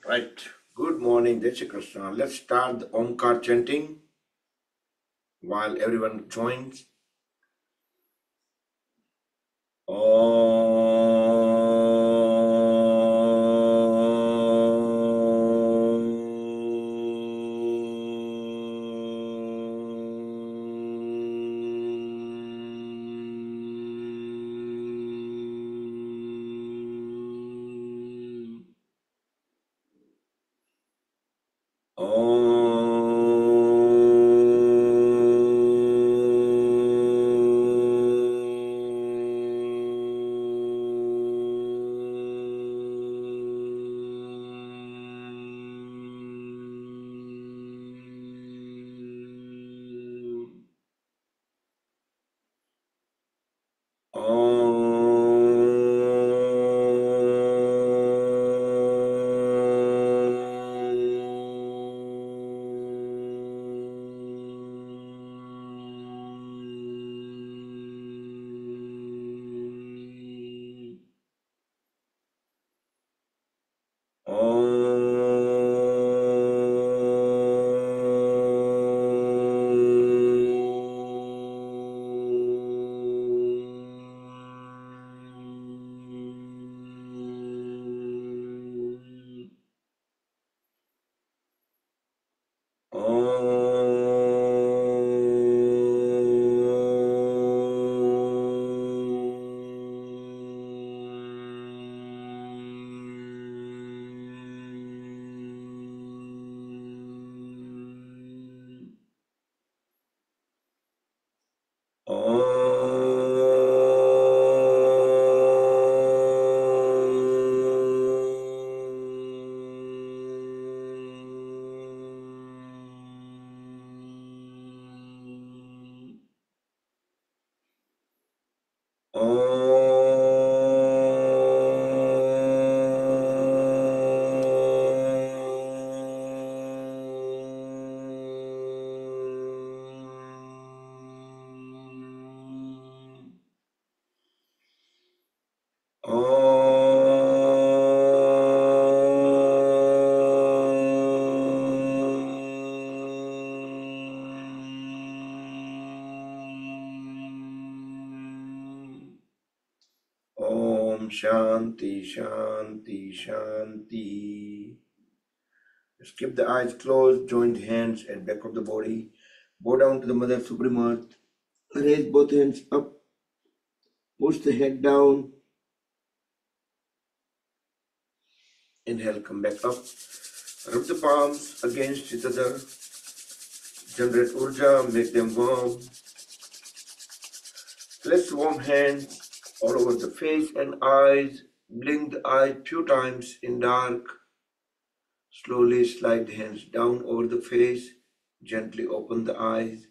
Right. Good morning, Jai Shri Krishna. Let's start the Omkar chanting while everyone joins. Om Shanti Shanti Shanti. Just keep the eyes closed, join the hands at back of the body. Bow down to the Mother Supreme Earth. Raise both hands up. Push the head down. Inhale, come back up. Rub the palms against each other. Generate urja, make them warm. Place warm hands all over the face and eyes. Blink the eye few times in dark. Slowly slide the hands down over the face. Gently open the eyes.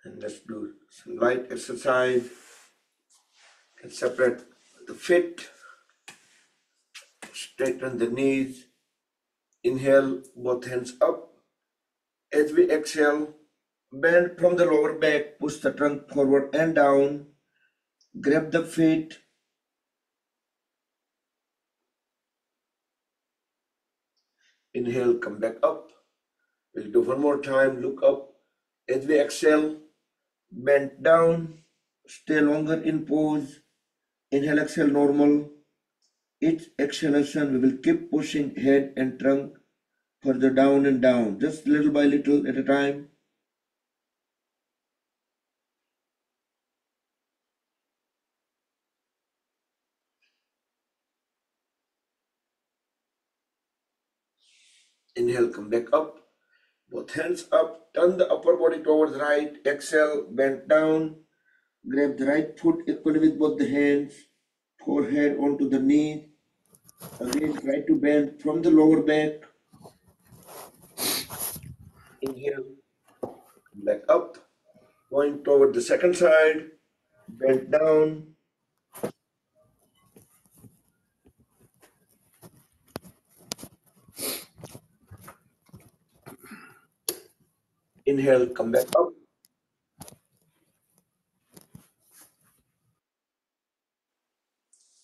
And let's do some light exercise. And separate the feet. Straighten the knees. Inhale, both hands up. As we exhale, bend from the lower back, push the trunk forward and down. Grab the feet. Inhale, come back up. We'll do one more time. Look up. As we exhale, bend down. Stay longer in pose. Inhale, exhale, normal. Each exhalation, we will keep pushing head and trunk further down and down, just little by little at a time. Inhale, come back up. Both hands up. Turn the upper body towards right. Exhale, bend down. Grab the right foot equally with both the hands. Forehead onto the knee. Again, try to bend from the lower back. Inhale, come back up. Going toward the second side. Bend down. Inhale, come back up.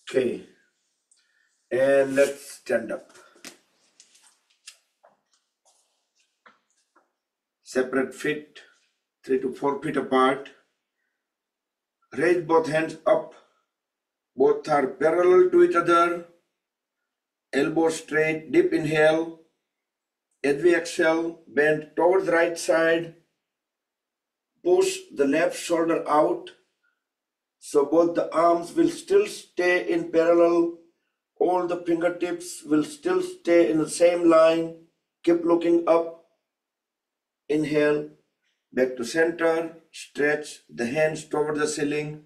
Okay. And let's stand up. Separate feet 3 to 4 feet apart. Raise both hands up. Both are parallel to each other. Elbows straight. Deep inhale. As we exhale, bend towards the right side. Push the left shoulder out. So both the arms will still stay in parallel. All the fingertips will still stay in the same line. Keep looking up. Inhale. Back to center. Stretch the hands toward the ceiling.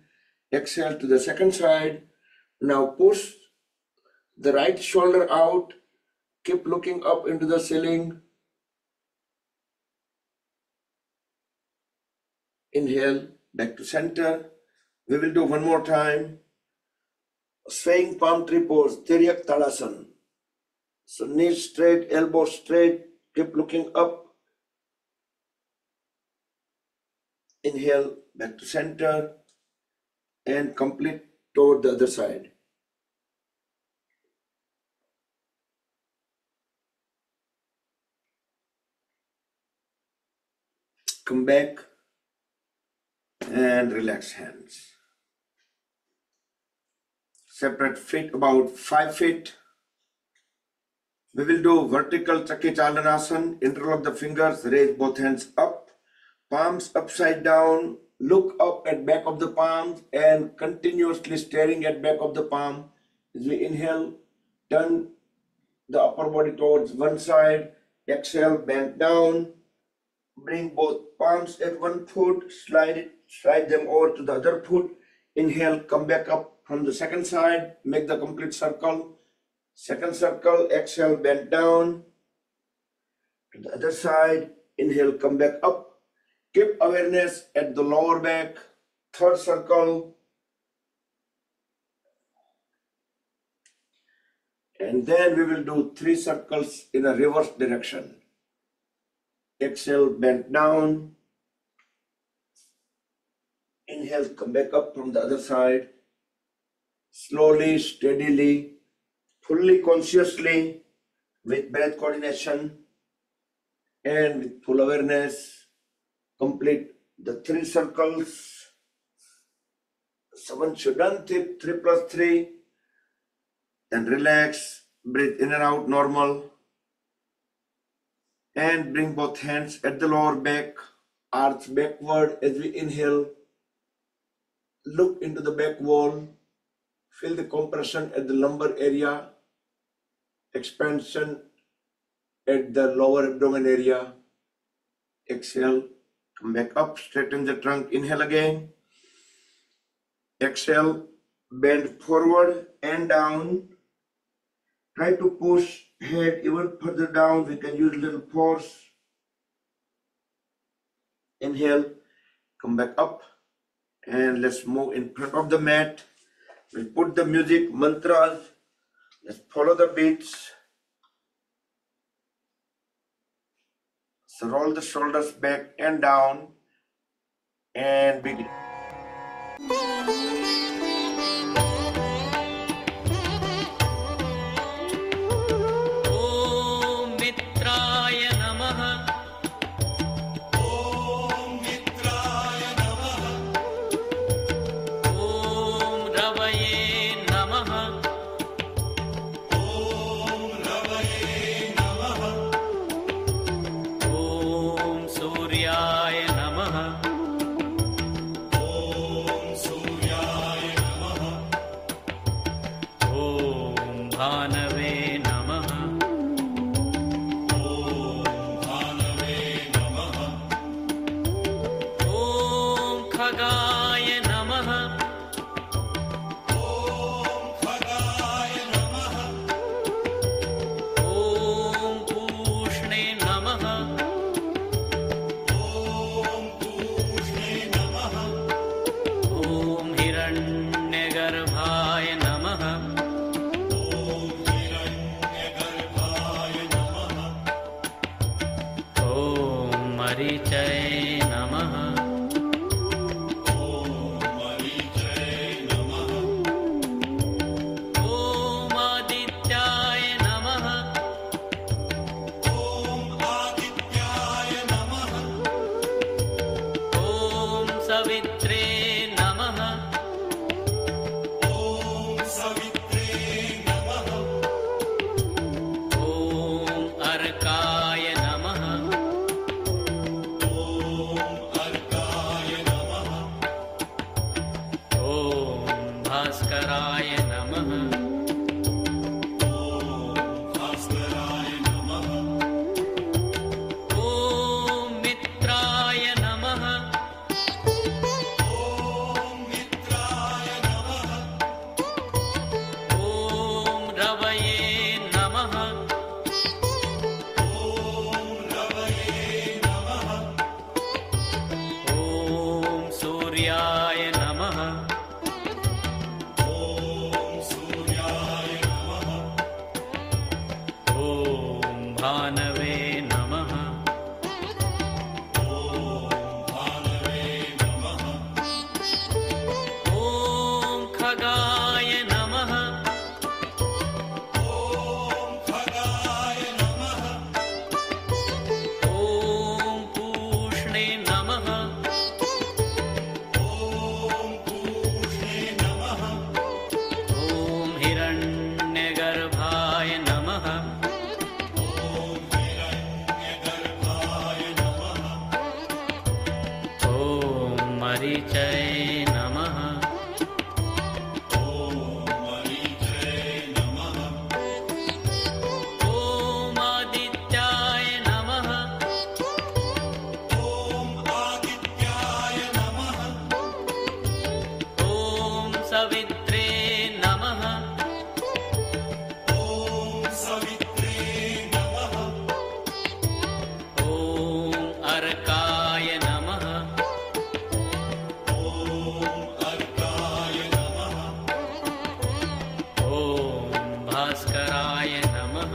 Exhale to the second side. Now push the right shoulder out. Keep looking up into the ceiling. Inhale, back to center. We will do one more time. Swaying palm tree pose, Tiryak Tadasana. So knees straight, elbows straight. Keep looking up. Inhale, back to center. And complete toward the other side. Come back and relax hands. Separate feet about 5 feet. We will do vertical Chakrachalanasana. Interlock the fingers, raise both hands up, palms upside down. Look up at back of the palms and continuously staring at back of the palm. As we inhale, turn the upper body towards one side. Exhale, bend down. Bring both palms at one foot, slide them over to the other foot. Inhale, come back up from the second side, make the complete circle. Second circle, exhale, bend down. To the other side, inhale, come back up. Keep awareness at the lower back. Third circle. And then we will do 3 circles in a reverse direction. Exhale, bend down. Inhale, come back up from the other side. Slowly, steadily, fully consciously, with breath coordination and with full awareness, complete the 3 circles. So once you're done, 3 plus 3, then relax, breathe in and out normal. And bring both hands at the lower back, arch backward as we inhale. Look into the back wall, feel the compression at the lumbar area, expansion at the lower abdomen area. Exhale, come back up, straighten the trunk, inhale again. Exhale, bend forward and down. Try to push head even further down. We can use a little force. Inhale, come back up, and let's move in front of the mat. We'll put the music, mantras. Let's follow the beats. So roll the shoulders back and down and begin. भास्कराय नमः। ॐ मित्राय नमः। ॐ रवये नमः। ॐ सूर्याय नमः। ॐ भानवे नमः। ॐ खगाय नमः। ॐ पूष्णे नमः। ॐ हिरण्यगर्भाय नमः। ॐ मरीचये नमः। ॐ आदित्याय नमः। ॐ सवित्रे नमः। ॐ अर्काय नमः। ॐ भास्कराय नमः।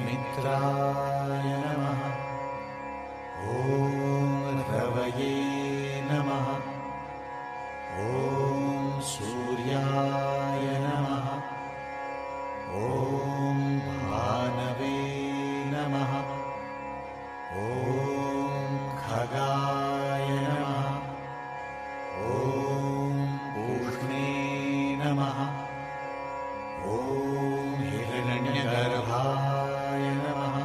मित्राय नमः। ॐ रवये नमः। ॐ सूर्याय नमः। ॐ भानवे नमः। ॐ खगाय नमः। ॐ पूष्णे नमः। ॐ हिरण्यगर्भाय नमः।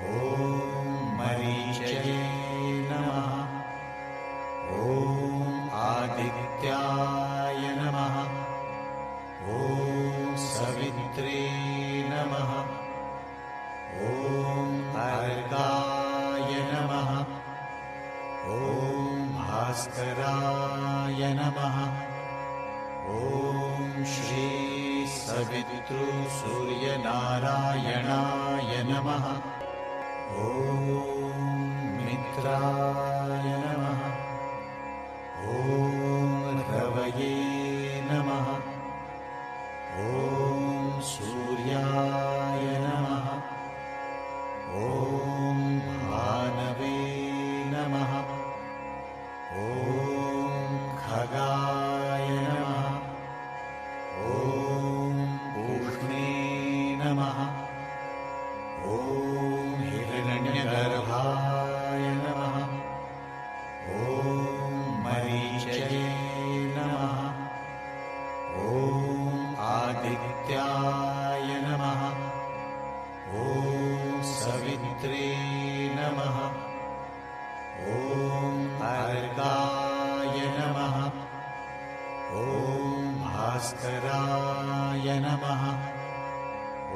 ॐ मरीचये नमः। ॐ आदित्याय नमः। ॐ सवित्रे नमः। ॐ अर्काय नमः। ॐ भास्कराय नमः। ॐ श्री सवितृ सूर्यनारायणाय नमः। ॐ मित्राय नमः। ॐ रवये नमः। ॐ सूर्याय नमः। ॐ भानवे नमः। ॐ खगाय नमः। ॐ पूष्णे नमः। ॐ हिरण्यगर्भाय नमः। ॐ मरीचये नमः। ॐ आदित्याय नमः। ॐ सवित्रे नमः। ॐ अर्काय नमः। ॐ भास्कराय नमः।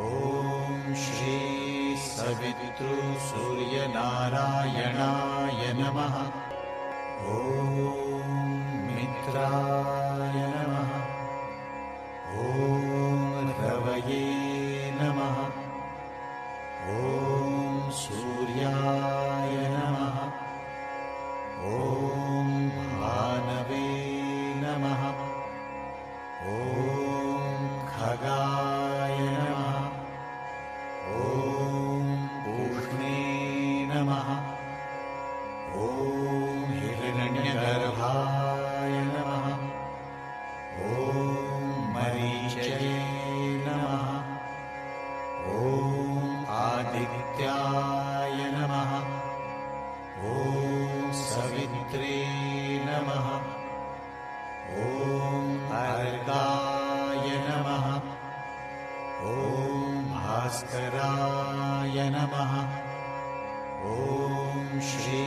ॐ श्री सवितृ सूर्यनारायणाय नमः। ॐ मित्राय नमः। ॐ रवये नमः। ॐ सूर्याय नमः। ॐ भानवे नमः। ॐ खगाय नमः। ॐ पूष्णे नमः। ॐ हिरण्यगर्भाय नमः। ॐ मरीचये नमः। ॐ आदित्याय नमः। ॐ भास्कराय नमः। ॐ श्री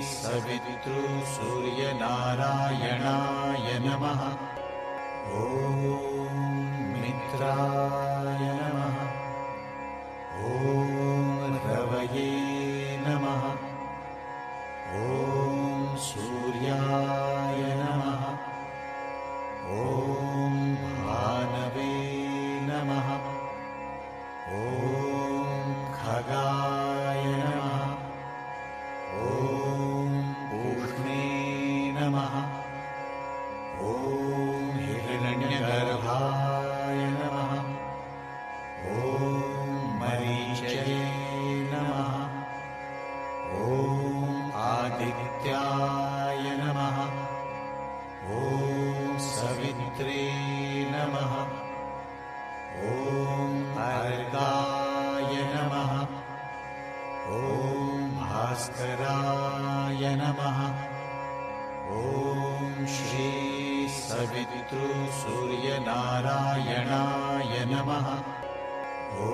सवितृसूर्यनारायणाय नमः। ॐ मित्राय नमः। ॐ रवये नमः। ॐ सूर्याय नमः। ॐ भानवे नमः। ॐ खगाय नमः। ॐ पूष्णे नमः। ॐ हिरण्यगर्भाय नमः। ॐ मरीचये नमः। ॐ आदित्याय नमः। ॐ सवित्रे नमः। ॐ अर्गाय नमः। ॐ भास्कराय नमः। ॐ श्री सवितृसूर्यनारायणाय नमः। ॐ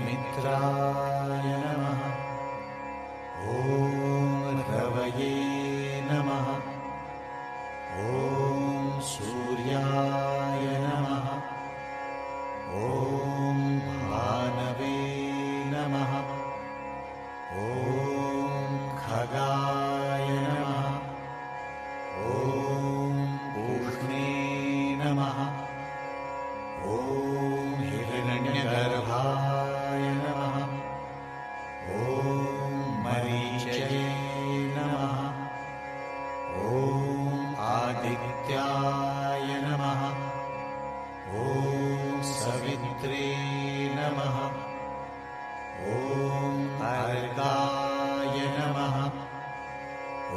मित्राय नमः। ॐ रवये नमः। ॐ सूर्याय नमः। ॐ भानवे नमः। ॐ खगाय नमः। ॐ पूष्णे नमः। ॐ हिरण्यगर्भाय नमः। ॐ मरीचये नमः। ॐ आदित्याय नमः। ॐ सवित्रे नमः। ॐ अर्गाय नमः।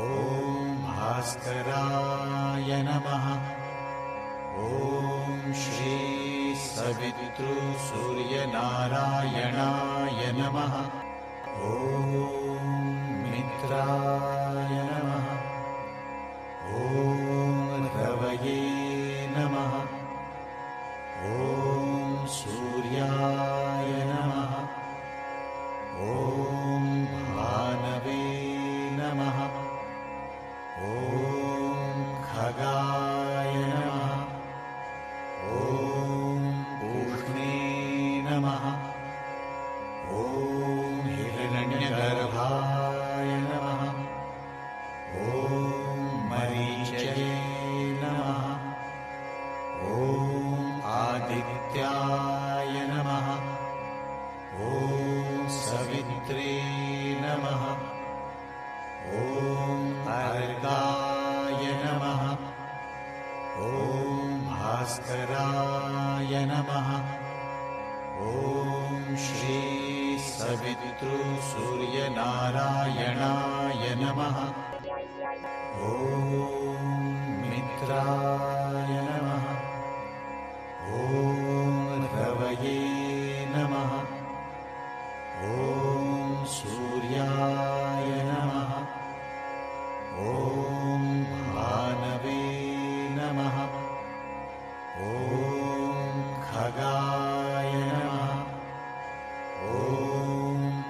ॐ भास्कराय नमः। ॐ श्री सवितृसूर्यनारायणाय नमः। ॐ मित्राय नमः। ॐ रवये नमः। ॐ सूर्याय नमः। ॐ भानवे नमः। ॐ खगाय नमः। ॐ पूष्णे नमः। ॐ हिरण्यगर्भाय नमः। ॐ मरीचये नमः। ॐ आदित्याय नमः। ॐ सवित्रे नमः। ॐ अर्गाय नमः। ॐ भास्कराय नमः। ॐ श्री सवितृसूर्यनारायणाय नमः। ॐ मित्राय नमः। ॐ रवये नमः। ॐ सूर्याय नमः। ॐ भानवे नमः। ॐ खगाय नमः। ॐ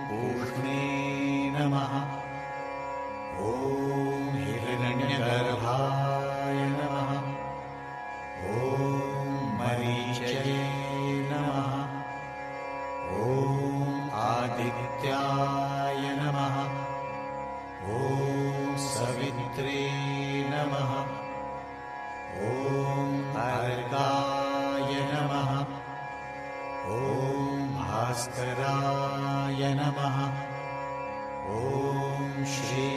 पूष्णे नमः। ॐ हिरण्यगर्भाय नमः। ॐ मरीचये नमः। ॐ आदित्याय नमः। ॐ सवित्रे नमः। ॐ अर्गाय नमः। ॐ भास्कराय नमः। ॐ श्री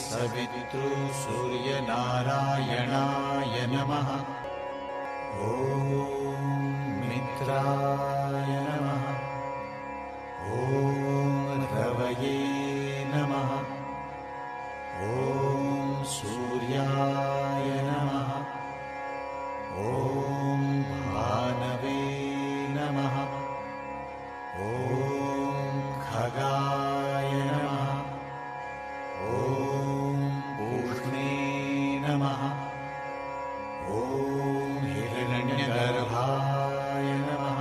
सवितृसूर्यनारायणाय नमः। ॐ मित्राय नमः। ॐ रवये नमः। ॐ सूर्याय नमः। ॐ भानवे नमः। ॐ खगाय नमः। ॐ पूष्णे नमः। ॐ हिरण्यगर्भाय नमः।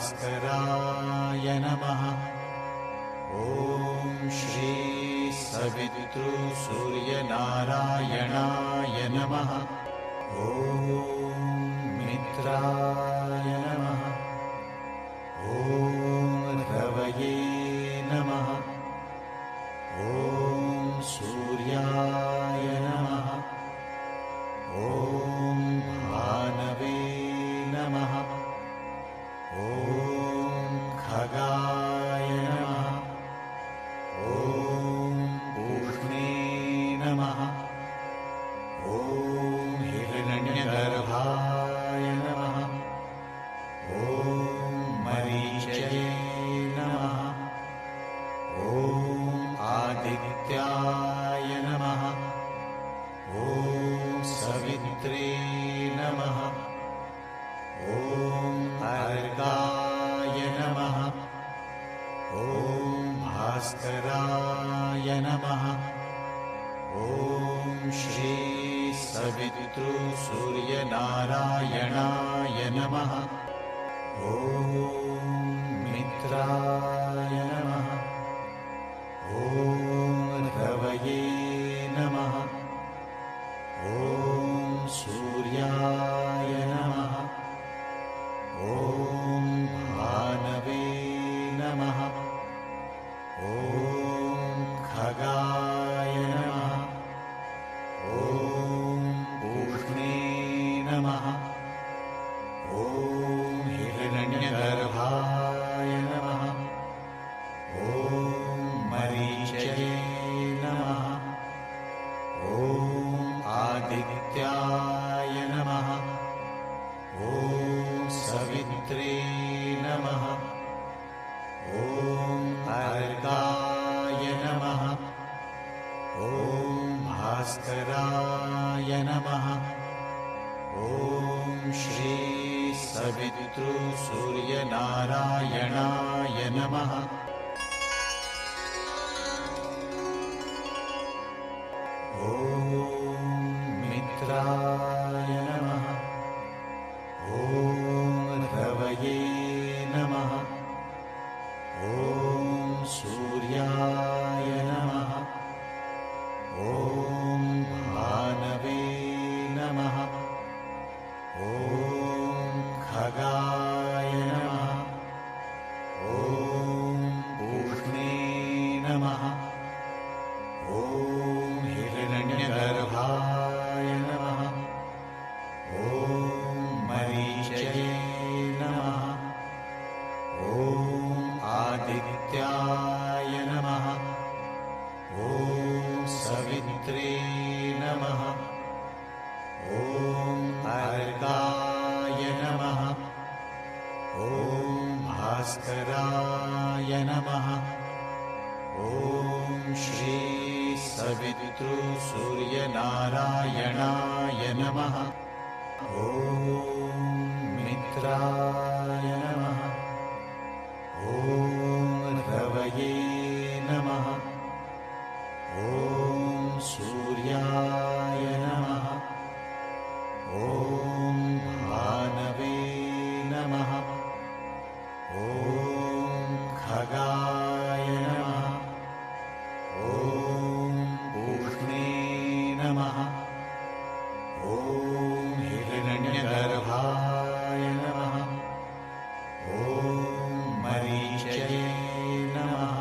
भास्कराय नमः। ॐ श्री सवितृसूर्यनारायणाय नमः। ॐ मित्राय नमः। ॐ रवये नमः। ॐ सूर्याय नमः। ॐ भानवे नमः। ॐ खगाय नमः। ॐ पूष्णे नमः। ॐ हिरण्यगर्भाय नमः। ॐ मरीचये नमः। ॐ आदित्याय नमः। ॐ सवित्रे नमः। ॐ अर्काय नमः। ॐ भास्कराय नमः। ॐ श्री सवितृसूर्यनारायणाय नमः। ॐ मित्राय नमः। ॐ रवये नमः। ॐ सूर्याय नमः। ॐ भानवे नमः। ॐ खगाय नमः। ॐ पूष्णे नमः। ॐ हिरण्यगर्भाय नमः। ॐ मरीचये नमः। ॐ आदित्याय नमः। ॐ सवित्रे नमः। ॐ अर्काय नमः। ॐ भास्कराय नमः। ॐ श्री सवितृसूर्यनारायणाय नमः। ॐ मित्राय नमः। ॐ रवये नमः। ॐ सूर्याय नमः। ॐ भानवे नमः। ॐ खगाय नमः। ॐ पूष्णे नमः। ॐ हिरण्यगर्भाय नमः। ॐ मरीचये नमः। ॐ आदित्याय नमः। ॐ सवित्रे नमः। ॐ अर्काय नमः। ॐ भास्कराय नमः। ॐ श्री सवितृसूर्यनारायणाय नमः। ॐ मित्राय नमः। ॐ रवये नमः। ॐ सूर्याय नमः। ॐ भानवे नमः। ॐ खगाय नमः। ॐ पूष्णे नमः। ॐ हिरण्यगर्भाय नमः। ॐ मरीचये नमः।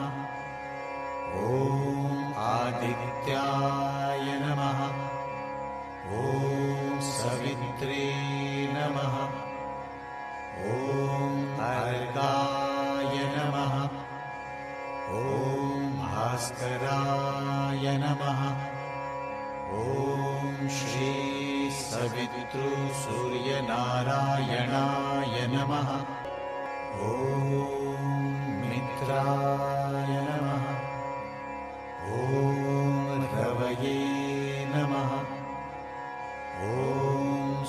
ॐ आदित्याय नमः। ॐ सवित्रे नमः। ॐ अर्काय नमः। ॐ भास्कराय नमः। ॐ श्री सवितृसूर्यनारायणाय नमः। ॐ मित्राय नमः। ॐ रवये नमः। ॐ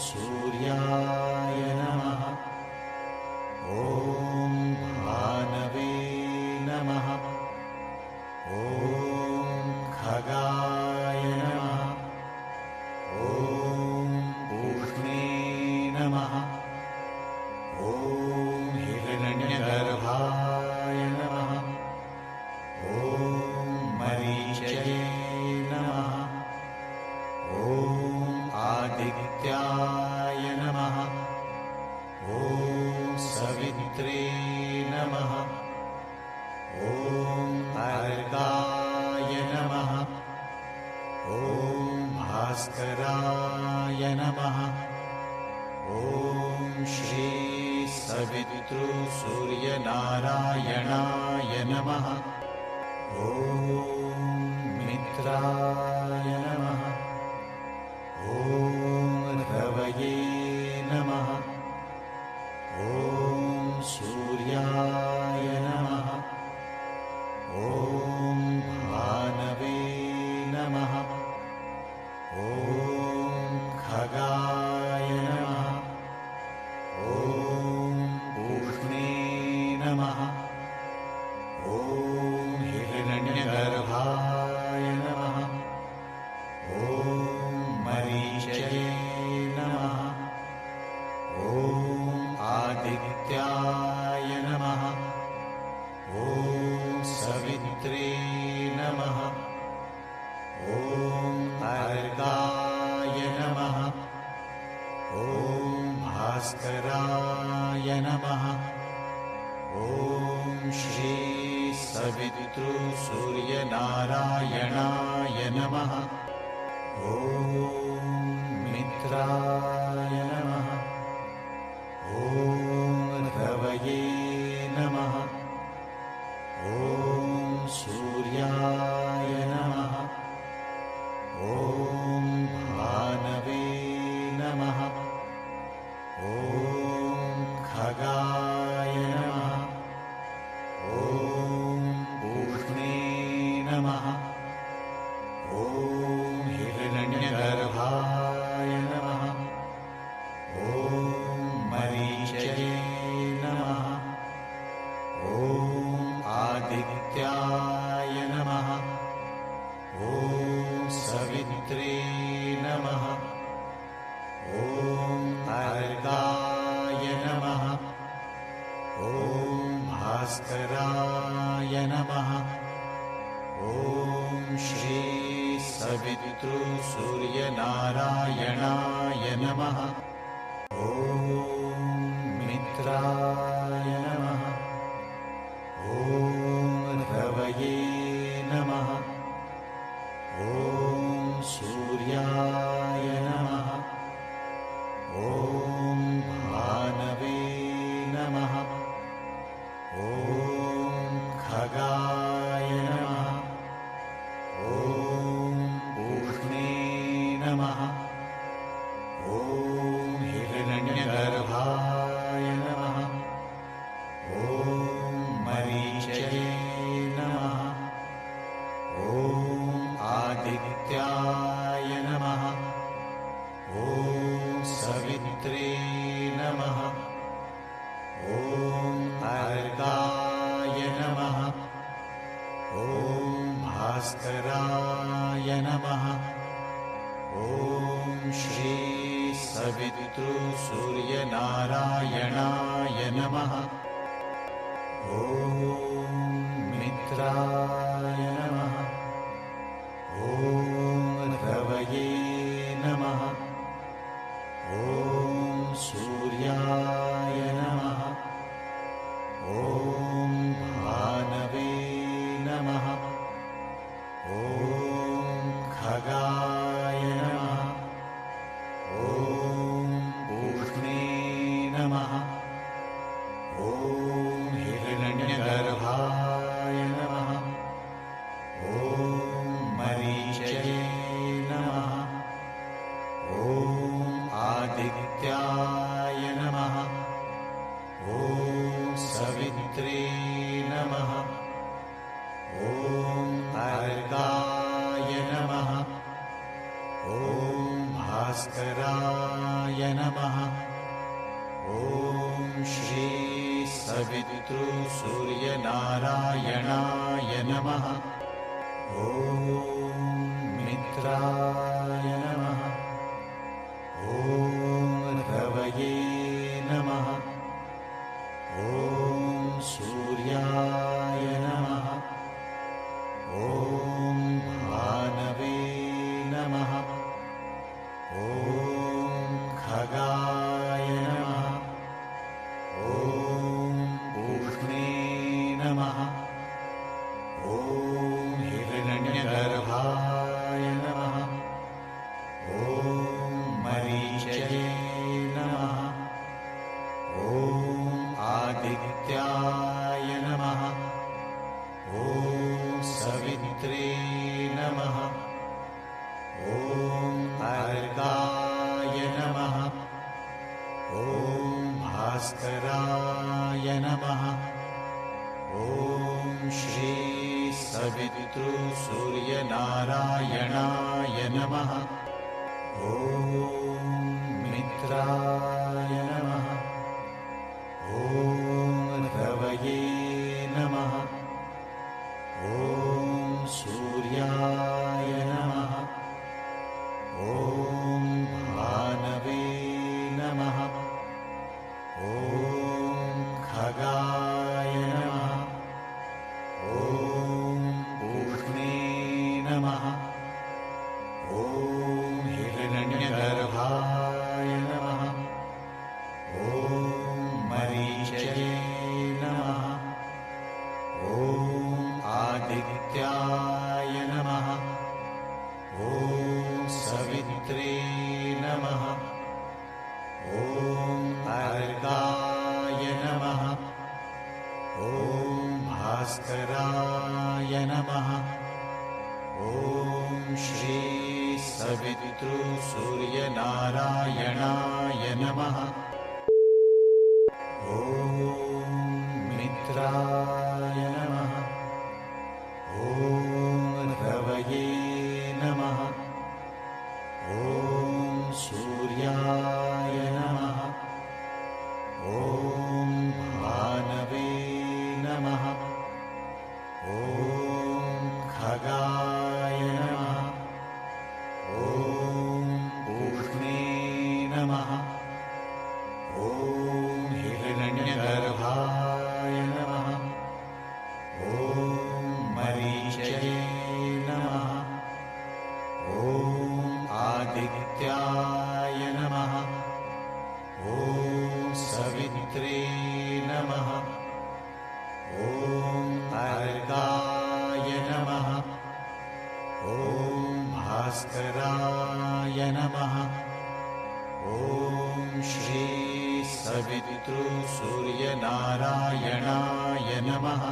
सूर्याय नमः। ॐ भानवे नमः। ॐ खगाय नमः। ॐ पूष्णे नमः। ॐ हिरण्य आदित्याय नमः ॐ सवित्रे नमः ॐ अर्गाय नमः ॐ भास्कराय नमः ॐ श्री सवितृसूर्यनारायणाय नमः ॐ मित्राय नमः ॐ रवये नमः ॐ सूर्याय नमः ॐ भानवे नमः ॐ खगाय नमः ॐ पूष्णे नमः ॐ हिरण्यगर्भाय नमः ॐ मरीचये नमः ॐ आदित्याय नमः ॐ सवित्रे नमः ॐ अर्गाय नमः ॐ भास्कराय नमः ॐ श्री सवितृसूर्यनारायणाय नमः ॐ मित्राय नमः ॐ रवये नमः ॐ सूर्याय नमः ॐ भानवे नमः ॐ खगाय नमः ॐ पूष्णे नमः ॐ हिरण्यगर्भाय नमः ॐ मरीचये नमः ॐ आदित्याय नमः ॐ सवित्रे नमः ॐ अर्गाय नमः ॐ भास्कराय नमः ॐ श्री सवितृसूर्यनारायणाय नमः ॐ मित्राय नमः ॐ रवये नमः ॐ सूर्याय नमः ॐ भानवे नमः ॐ खगाय नमः ॐ पूष्णे नमः ॐ हिरण्यगर्भाय नमः ॐ मरीचये नमः ॐ आदित्याय नमः ॐ सवित्रे नमः ॐ अर्गाय नमः ॐ भास्कराय नमः ॐ श्री सवितृसूर्यनारायणाय नमः ॐ मित्राय नमः ॐ रवये नमः ॐ सूर्याय नमः ॐ भानवे नमः ॐ खगाय नमः ॐ पूष्णे नमः ॐ हिरण्यगर्भाय नमः ॐ मरीचये नमः ॐ आदित्याय नमः ॐ सवित्रे नमः ॐ अर्गाय नमः ॐ भास्कराय नमः ॐ श्री सवितृसूर्यनारायणाय नमः ॐ मित्राय नमः ॐ रवये नमः ॐ सूर्याय नमः ॐ भानवे नमः ॐ भास्कराय नमः। ॐ श्री सवितृसूर्यनारायणाय नमः। ॐ मित्राय नमः। ॐ रवये नमः। ॐ सूर्याय नमः। ॐ भानवे नमः। ॐ खगाय नमः। ॐ पूष्णे नमः। ॐ हिरण्यगर्भाय नमः। ॐ मरीचये नमः। ॐ आदित्याय नमः। ॐ सवित्रे नमः। ॐ अर्गाय नमः। ॐ भास्कराय नमः। ॐ श्री सवितृसूर्यनारायणाय नमः। ॐ मित्राय नमः। ॐ रवये नमः। ॐ सूर्याय नमः। ॐ भानवे नमः। ॐ खगाय नमः। ॐ पूष्णे नमः। ॐ हिरण्यगर्भाय नमः। ॐ मरीचये नमः। ॐ आदित्याय नमः। ॐ सवित्रे नमः। ॐ अर्गाय नमः। ॐ भास्कराय नमः। ॐ श्री सवितृसूर्यनारायणाय नमः।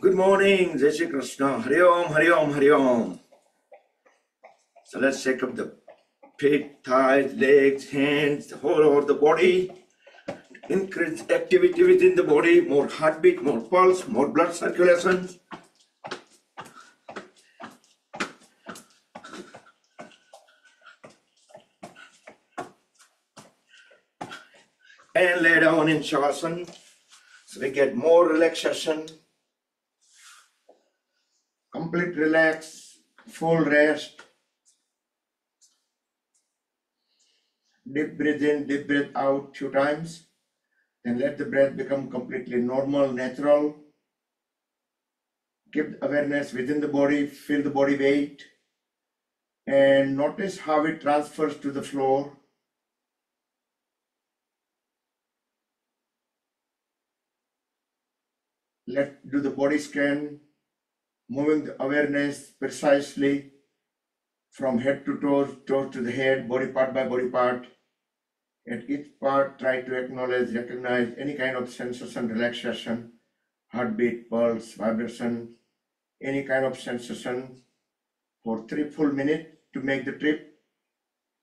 Good morning, Jai Shri Krishna. Hari Om, Hari Om, Hari Om. So let's check up the feet, thighs, legs, hands, the whole over the body. Increase activity within the body, more heartbeat, more pulse, more blood circulation. And lay down in Shavasana. So we get more relaxation. Complete relax, full rest. Deep breathe in, deep breath out 2 times. Then let the breath become completely normal, natural. Keep awareness within the body, feel the body weight. And notice how it transfers to the floor. Let's do the body scan, moving the awareness precisely from head to toes, toes to the head, body part by body part. At each part, try to acknowledge, recognize any kind of sensation, relaxation, heartbeat, pulse, vibration, any kind of sensation for 3 full minutes to make the trip.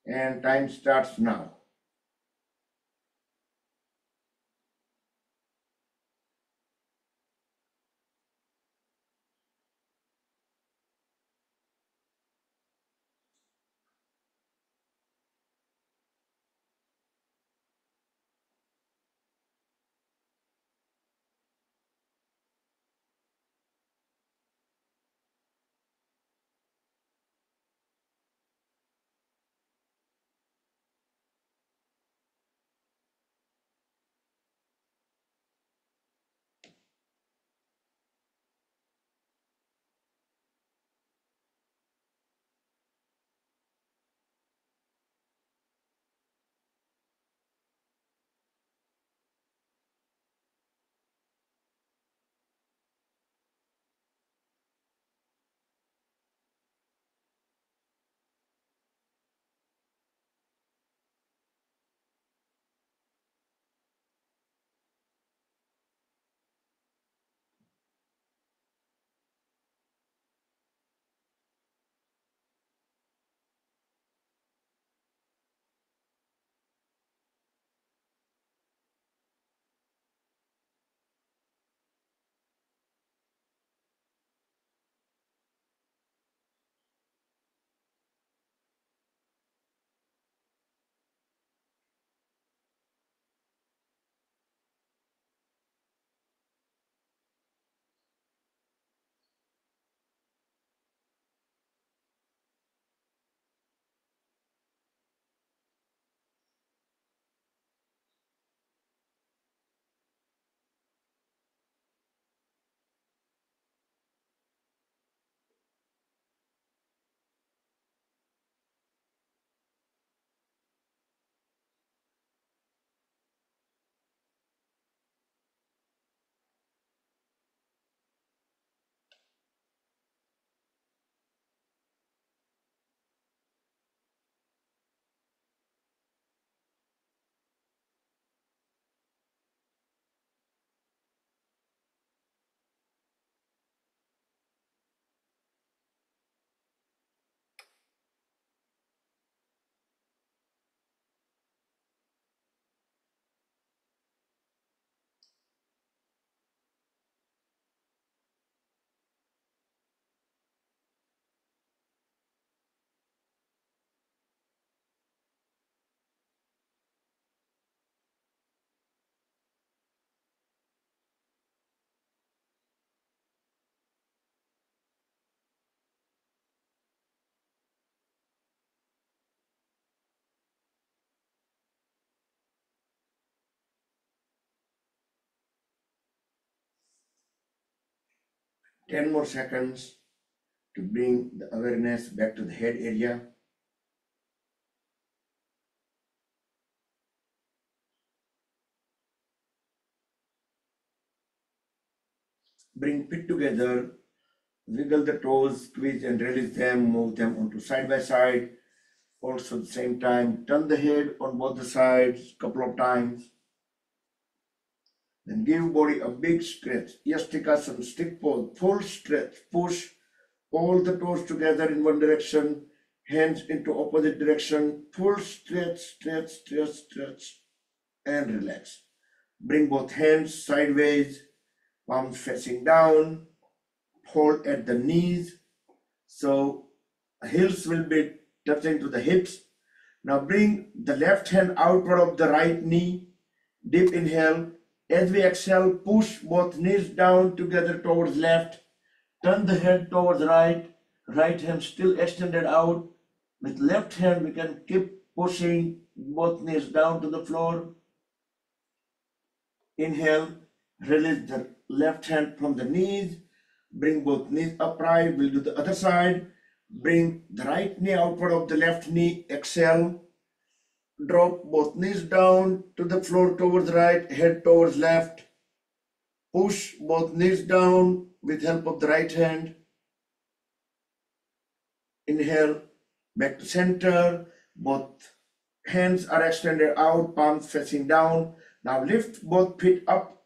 And time starts now. 10 more seconds to bring the awareness back to the head area. Bring feet together, wiggle the toes, squeeze and release them, move them onto side by side. Also at the same time, turn the head on both the sides a couple of times. Then give body a big stretch. Yastikasana, stick pose, full stretch. Push all the toes together in one direction, hands into opposite direction. Full stretch, stretch, stretch, stretch, and relax. Bring both hands sideways, palms facing down. Hold at the knees. So heels will be touching to the hips. Now bring the left hand outward of the right knee. Deep inhale. As we exhale, push both knees down together towards left. Turn the head towards right. Right hand still extended out. With left hand, we can keep pushing both knees down to the floor. Inhale. Release the left hand from the knees. Bring both knees upright. We'll do the other side. Bring the right knee outward of the left knee. Exhale. Drop both knees down to the floor towards right, head towards left. Push both knees down with help of the right hand. Inhale, back to center. Both hands are extended out, palms facing down. Now lift both feet up.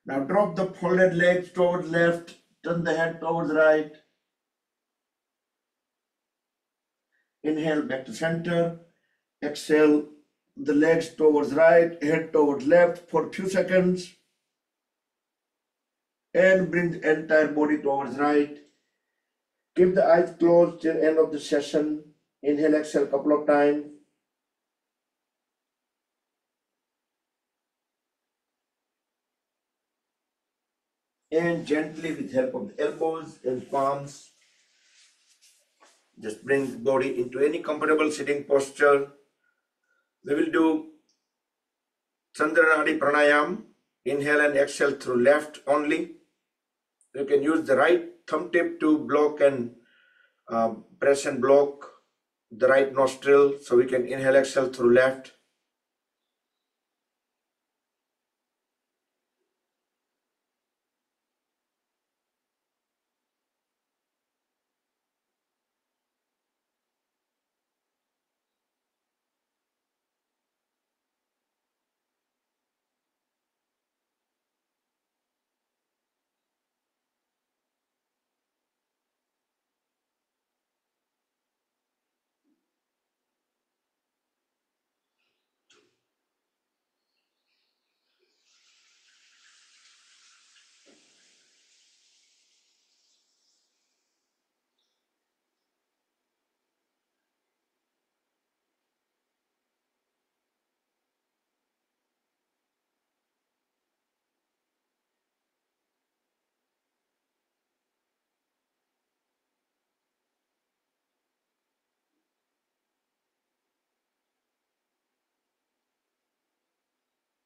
Now drop the folded legs towards left. Turn the head towards right. Inhale, back to center. Exhale, the legs towards right, head towards left for a few seconds. And bring the entire body towards right. Keep the eyes closed till the end of the session. Inhale, exhale a couple of times. And gently with help of the elbows and palms, just bring the body into any comfortable sitting posture. We will do Chandranadi Pranayam. Inhale and exhale through left only. You can use the right thumb tip to block and press and block the right nostril. So we can inhale, exhale through left.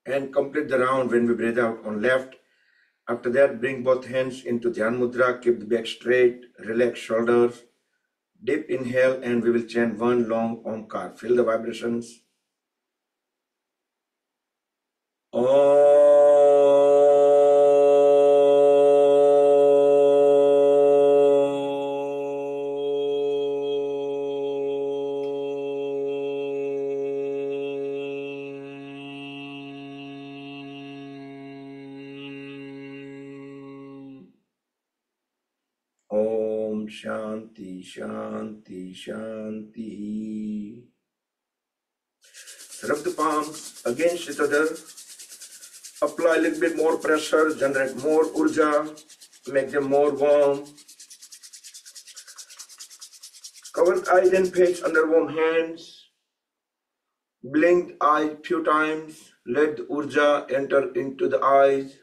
And complete the round when we breathe out on left. After that, bring both hands into Dhyan Mudra. Keep the back straight, relax shoulders. Deep inhale, and we will chant one long Omkar. Feel the vibrations. Om Shanti Shanti Shanti. Rub the palms against each other. Apply a little bit more pressure, generate more urja, make them more warm. Cover the eyes and face under warm hands. Blink the eyes few times. Let the urja enter into the eyes.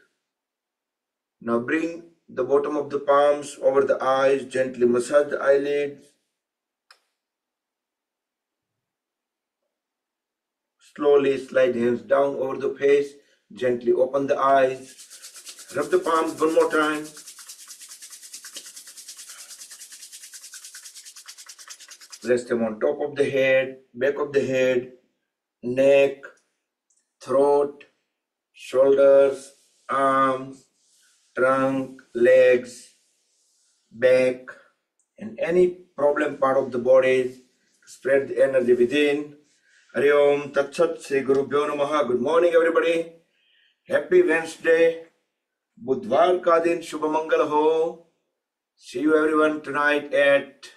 Now bring the bottom of the palms over the eyes, gently massage the eyelids. Slowly slide hands down over the face, gently open the eyes. Rub the palms one more time. Rest them on top of the head, back of the head, neck, throat, shoulders, arms, trunk, legs, back, and any problem part of the body. Spread the energy within. Hari Om Tat Sat Sri Guru Bhyo Namaha. Good morning, everybody. Happy Wednesday. बुधवार का दिन शुभ मंगल हो. See you everyone tonight at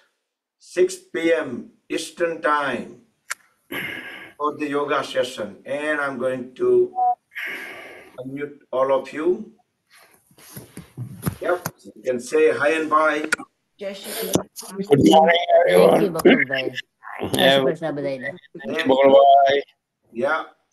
6 p.m. Eastern Time for the yoga session. And I'm going to unmute all of you. Yep, you can say hi and bye. જય Shri Krishna. Good morning, Thank you, everyone. Bakulbhai. જય શ્રી કૃષ્ણ બધાને. Thank you, Bogolbhai. Yeah.